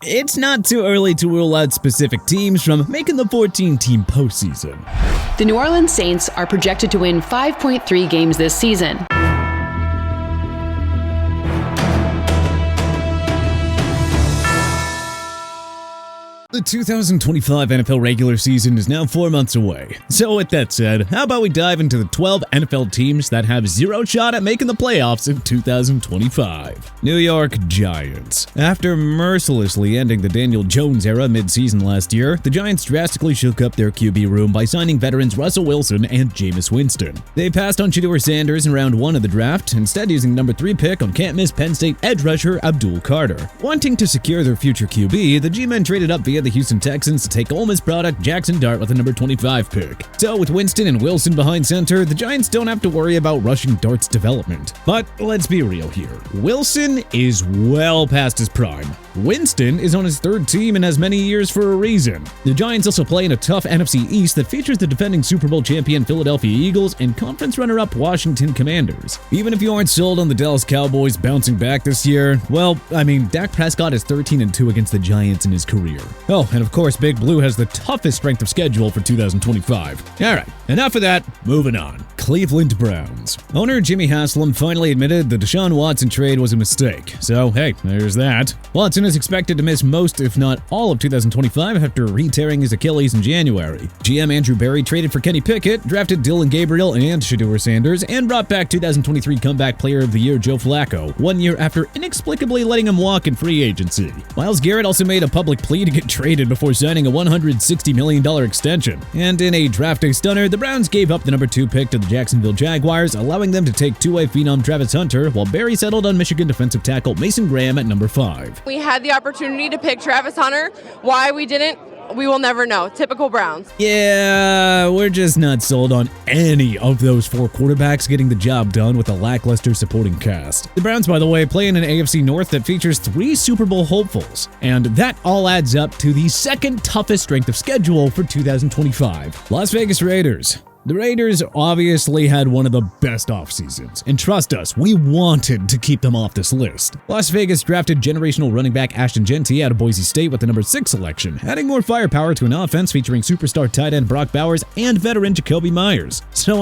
It's not too early to rule out specific teams from making the 14-team postseason. The New Orleans Saints are projected to win 5.3 games this season. The 2025 NFL regular season is now 4 months away. So with that said, how about we dive into the 12 NFL teams that have zero shot at making the playoffs in 2025? New York Giants. After mercilessly ending the Daniel Jones era mid-season last year, the Giants drastically shook up their QB room by signing veterans Russell Wilson and Jameis Winston. They passed on Shedeur Sanders in round 1 of the draft, instead using number 3 pick on can't-miss Penn State edge rusher Abdul Carter. Wanting to secure their future QB, the G-men traded up via the Houston Texans to take Ole Miss product Jackson Dart with a number 25 pick. So with Winston and Wilson behind center, the Giants don't have to worry about rushing Dart's development. But let's be real here. Wilson is well past his prime. Winston is on his 3rd team and has many years for a reason. The Giants also play in a tough NFC East that features the defending Super Bowl champion Philadelphia Eagles and conference runner-up Washington Commanders. Even if you aren't sold on the Dallas Cowboys bouncing back this year, well, Dak Prescott is 13-2 against the Giants in his career. Oh, and of course, Big Blue has the toughest strength of schedule for 2025. Alright, enough of that, moving on. Cleveland Browns. Owner Jimmy Haslam finally admitted the Deshaun Watson trade was a mistake, so hey, there's that. Watson is expected to miss most, if not all, of 2025 after re-tearing his Achilles in January. GM Andrew Berry traded for Kenny Pickett, drafted Dylan Gabriel and Shedeur Sanders, and brought back 2023 Comeback Player of the Year Joe Flacco, 1 year after inexplicably letting him walk in free agency. Myles Garrett also made a public plea to get traded before signing a $160 million extension. And in a draft day stunner, the Browns gave up the number 2 pick to the Jacksonville Jaguars, allowing them to take two-way phenom Travis Hunter, while Berry settled on Michigan defensive tackle Mason Graham at number 5. We had the opportunity to pick Travis Hunter. Why we didn't, we will never know. Typical Browns. Yeah, we're just not sold on any of those 4 quarterbacks getting the job done with a lackluster supporting cast. The Browns, by the way, play in an AFC North that features 3 Super Bowl hopefuls, and that all adds up to the 2nd toughest strength of schedule for 2025. Las Vegas Raiders. The Raiders obviously had one of the best off seasons, and trust us, we wanted to keep them off this list. Las Vegas drafted generational running back Ashton Jeanty out of Boise State with the number 6 selection, adding more firepower to an offense featuring superstar tight end Brock Bowers and veteran Jacoby Myers. So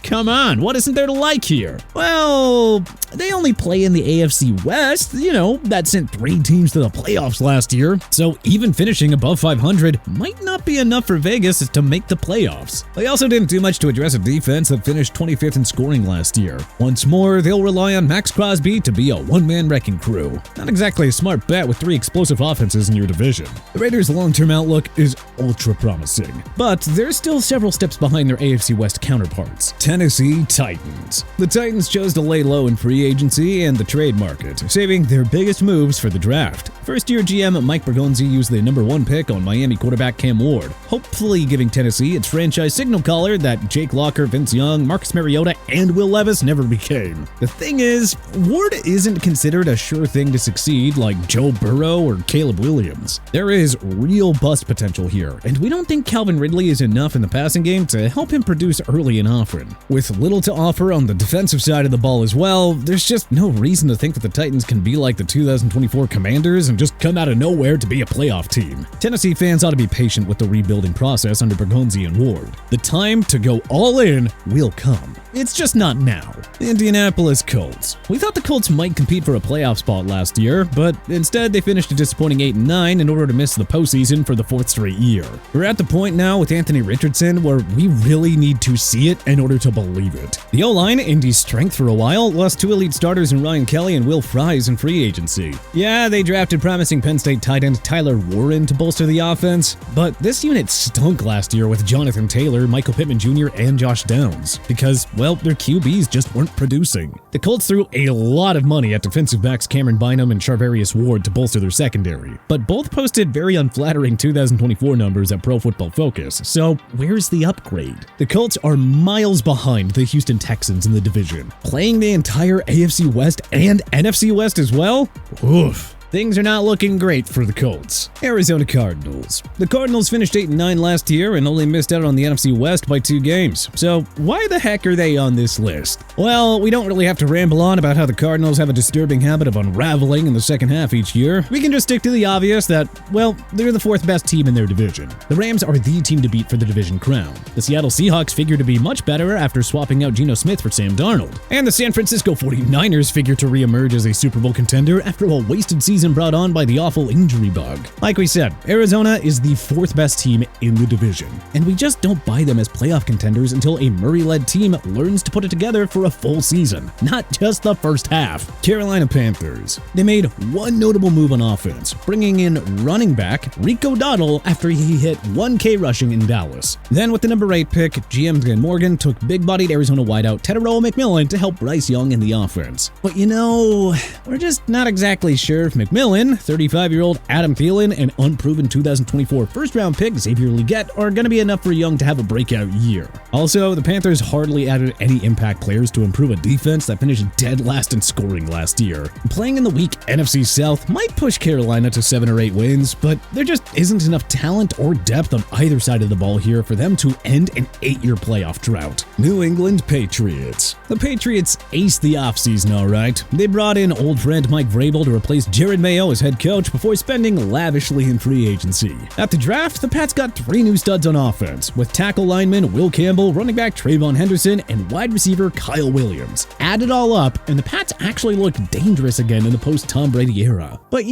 come on, what isn't there to like here? Well, they only play in the AFC West, that sent 3 teams to the playoffs last year, so even finishing above 500 might not be enough for Vegas to make the playoffs. They also didn't do much to address a defense that finished 25th in scoring last year. Once more, they'll rely on Max Crosby to be a one-man wrecking crew. Not exactly a smart bet with 3 explosive offenses in your division. The Raiders' long-term outlook is ultra promising, but they're still several steps behind their AFC West counterparts. Tennessee Titans. The Titans chose to lay low in free agency and the trade market, saving their biggest moves for the draft. First-year GM Mike Bergonzi used the number 1 pick on Miami quarterback Cam Ward, hopefully giving Tennessee its franchise signal caller that Jake Locker, Vince Young, Marcus Mariota, and Will Levis never became. The thing is, Ward isn't considered a sure thing to succeed like Joe Burrow or Caleb Williams. There is real bust potential here, and we don't think Calvin Ridley is enough in the passing game to help him produce early and often. With little to offer on the defensive side of the ball as well, there's just no reason to think that the Titans can be like the 2024 Commanders and just come out of nowhere to be a playoff team. Tennessee fans ought to be patient with the rebuilding process under Bergonzi and Ward. The time to go all in will come. It's just not now. The Indianapolis Colts. We thought the Colts might compete for a playoff spot last year, but instead they finished a disappointing 8-9 in order to miss the postseason for the 4th straight year. We're at the point now with Anthony Richardson where we really need to see it in order to believe it. The O-line, Indy's strength for a while, lost 2 elite starters in Ryan Kelly and Will Fries in free agency. Yeah, they drafted promising Penn State tight end Tyler Warren to bolster the offense, but this unit stunk last year with Jonathan Taylor, Michael Pittman Jr., and Josh Downs, because, well, their QBs just weren't producing. The Colts threw a lot of money at defensive backs Cameron Bynum and Charvarius Ward to bolster their secondary, but both posted very unflattering 2024 numbers at Pro Football Focus, so where's the upgrade? The Colts are miles behind the Houston Texans in the division, playing the entire AFC West and NFC West as well? Oof. Things are not looking great for the Colts. Arizona Cardinals. The Cardinals finished 8-9 last year and only missed out on the NFC West by 2 games. So why the heck are they on this list? Well, we don't really have to ramble on about how the Cardinals have a disturbing habit of unraveling in the second half each year. We can just stick to the obvious that, well, they're the fourth best team in their division. The Rams are the team to beat for the division crown. The Seattle Seahawks figure to be much better after swapping out Geno Smith for Sam Darnold. And the San Francisco 49ers figure to reemerge as a Super Bowl contender after a wasted season brought on by the awful injury bug. Like we said, Arizona is the fourth best team in the division, and we just don't buy them as playoff contenders until a Murray-led team learns to put it together for a full season, not just the first half. Carolina Panthers. They made one notable move on offense, bringing in running back Rico Dowdle after he hit 1K rushing in Dallas. Then with the number 8 pick, GM Dan Morgan took big-bodied Arizona wideout Tetairoa McMillan to help Bryce Young in the offense. But we're just not exactly sure if McMillan, 35-year-old Adam Thielen, and unproven 2024 first-round pick Xavier Legette are going to be enough for Young to have a breakout year. Also, the Panthers hardly added any impact players to improve a defense that finished dead last in scoring last year. Playing in the weak NFC South might push Carolina to 7 or 8 wins, but there just isn't enough talent or depth on either side of the ball here for them to end an 8-year playoff drought. New England Patriots. The Patriots aced the offseason, alright. They brought in old friend Mike Vrabel to replace Jared Mayo as head coach before spending lavishly in free agency. At the draft, the Pats got 3 new studs on offense, with tackle lineman Will Campbell, running back Trayvon Henderson, and wide receiver Kyle Williams. Add it all up, and the Pats actually look dangerous again in the post-Tom Brady era. But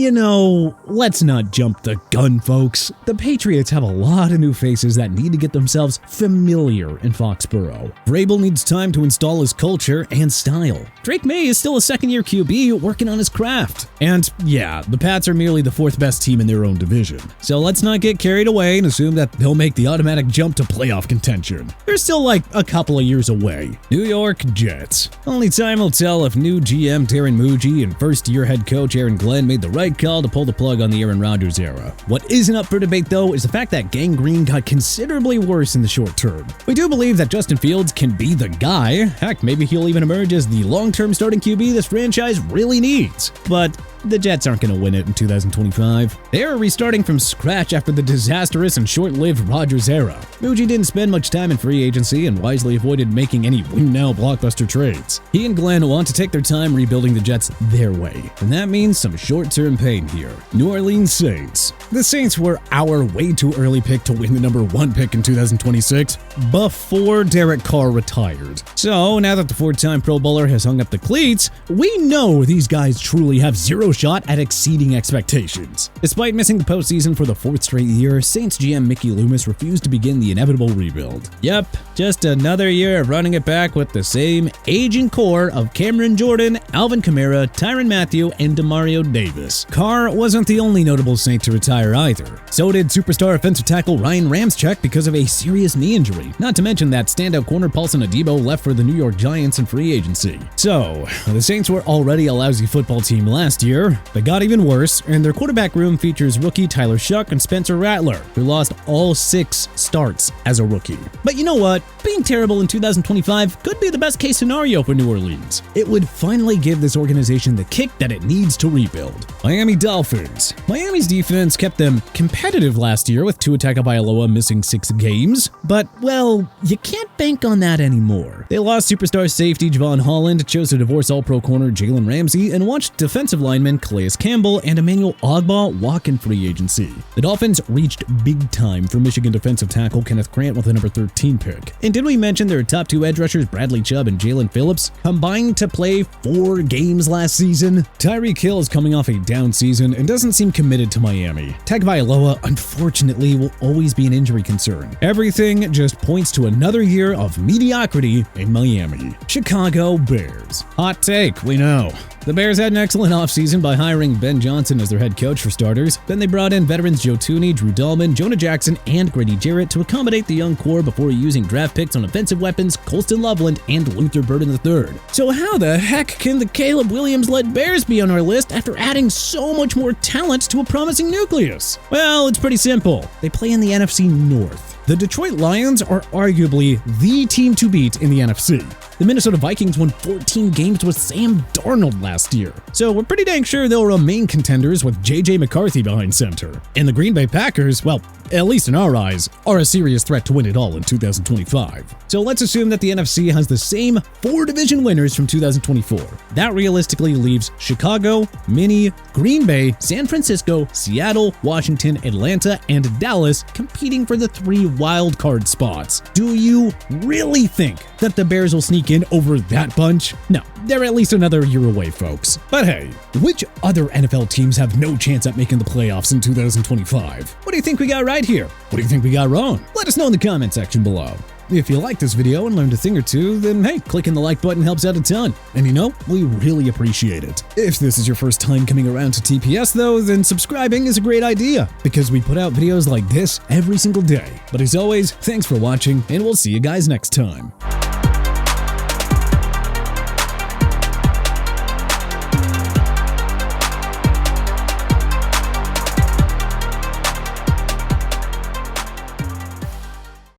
let's not jump the gun, folks. The Patriots have a lot of new faces that need to get themselves familiar in Foxborough. Vrabel needs time to install his culture and style. Drake May is still a second-year QB working on his craft. And yeah, the Pats are merely the fourth best team in their own division. So let's not get carried away and assume that they'll make the automatic jump to playoff contention. They're still like a couple of years away. New York Jets. Only time will tell if new GM Darren Muji and first-year head coach Aaron Glenn made the right call to pull the plug on the Aaron Rodgers era. What isn't up for debate, though, is the fact that gangrene got considerably worse in the short term. We do believe that Justin Fields can be the guy. Heck, maybe he'll even emerge as the long-term starting QB this franchise really needs. But the Jets aren't going to win it in 2025. They are restarting from scratch after the disastrous and short-lived Rodgers era. Muji didn't spend much time in free agency and wisely avoided making any win-now blockbuster trades. He and Glenn want to take their time rebuilding the Jets their way, and that means some short-term pain here. New Orleans Saints. The Saints were our way too early pick to win the number 1 pick in 2026 before Derek Carr retired. So now that the 4-time Pro Bowler has hung up the cleats, we know these guys truly have zero shot at exceeding expectations. Despite missing the postseason for the 4th straight year, Saints GM Mickey Loomis refused to begin the inevitable rebuild. Yep, just another year of running it back with the same aging core of Cameron Jordan, Alvin Kamara, Tyrann Mathieu, and Demario Davis. Carr wasn't the only notable Saint to retire either. So did superstar offensive tackle Ryan Ramczyk because of a serious knee injury. Not to mention that standout corner Paulson Adebo left for the New York Giants in free agency. So, the Saints were already a lousy football team last year, but got even worse, and their quarterback room features rookie Tyler Shuck and Spencer Rattler, who lost all 6 starts as a rookie. But you know what? Being terrible in 2025 could be the best case scenario for New Orleans. It would finally give this organization the kick that it needs to rebuild. Miami Dolphins. Miami's defense kept them competitive last year with Tua Tagovailoa missing 6 games, but, well, you can't bank on that anymore. They lost superstar safety Javon Holland, chose to divorce all-pro corner Jalen Ramsey, and watched defensive linemen Calais Campbell and Emmanuel Ogbah walk in free agency. The Dolphins reached big time for Michigan defensive tackle Kenneth Grant with a number 13 pick. And did we mention their top 2 edge rushers Bradley Chubb and Jalen Phillips combined to play 4 games last season? Tyreek Hill is coming off a down season and doesn't seem committed to Miami. Tagovailoa, unfortunately, will always be an injury concern. Everything just points to another year of mediocrity in Miami. Chicago Bears. Hot take, we know. The Bears had an excellent offseason by hiring Ben Johnson as their head coach for starters. Then they brought in veterans Joe Thuney, Drew Dahlman, Jonah Jackson, and Grady Jarrett to accommodate the young core before using draft picks on offensive weapons Colston Loveland and Luther Burden III. So how the heck can the Caleb Williams-led Bears be on our list after adding so much more talent to a promising nucleus? Well, it's pretty simple. They play in the NFC North. The Detroit Lions are arguably the team to beat in the NFC. The Minnesota Vikings won 14 games with Sam Darnold last year, so we're pretty dang sure they'll remain contenders with J.J. McCarthy behind center. And the Green Bay Packers, well, at least in our eyes, are a serious threat to win it all in 2025. So let's assume that the NFC has the same 4 division winners from 2024. That realistically leaves Chicago, Minnie, Green Bay, San Francisco, Seattle, Washington, Atlanta, and Dallas competing for the 3 wild card spots. Do you really think that the Bears will sneak in over that bunch? No, they're at least another year away, folks. But hey, which other NFL teams have no chance at making the playoffs in 2025? What do you think we got right here? What do you think we got wrong? Let us know in the comment section below. If you liked this video and learned a thing or two, then hey, clicking the like button helps out a ton. And you know, we really appreciate it. If this is your first time coming around to TPS though, then subscribing is a great idea, because we put out videos like this every single day. But as always, thanks for watching, and we'll see you guys next time.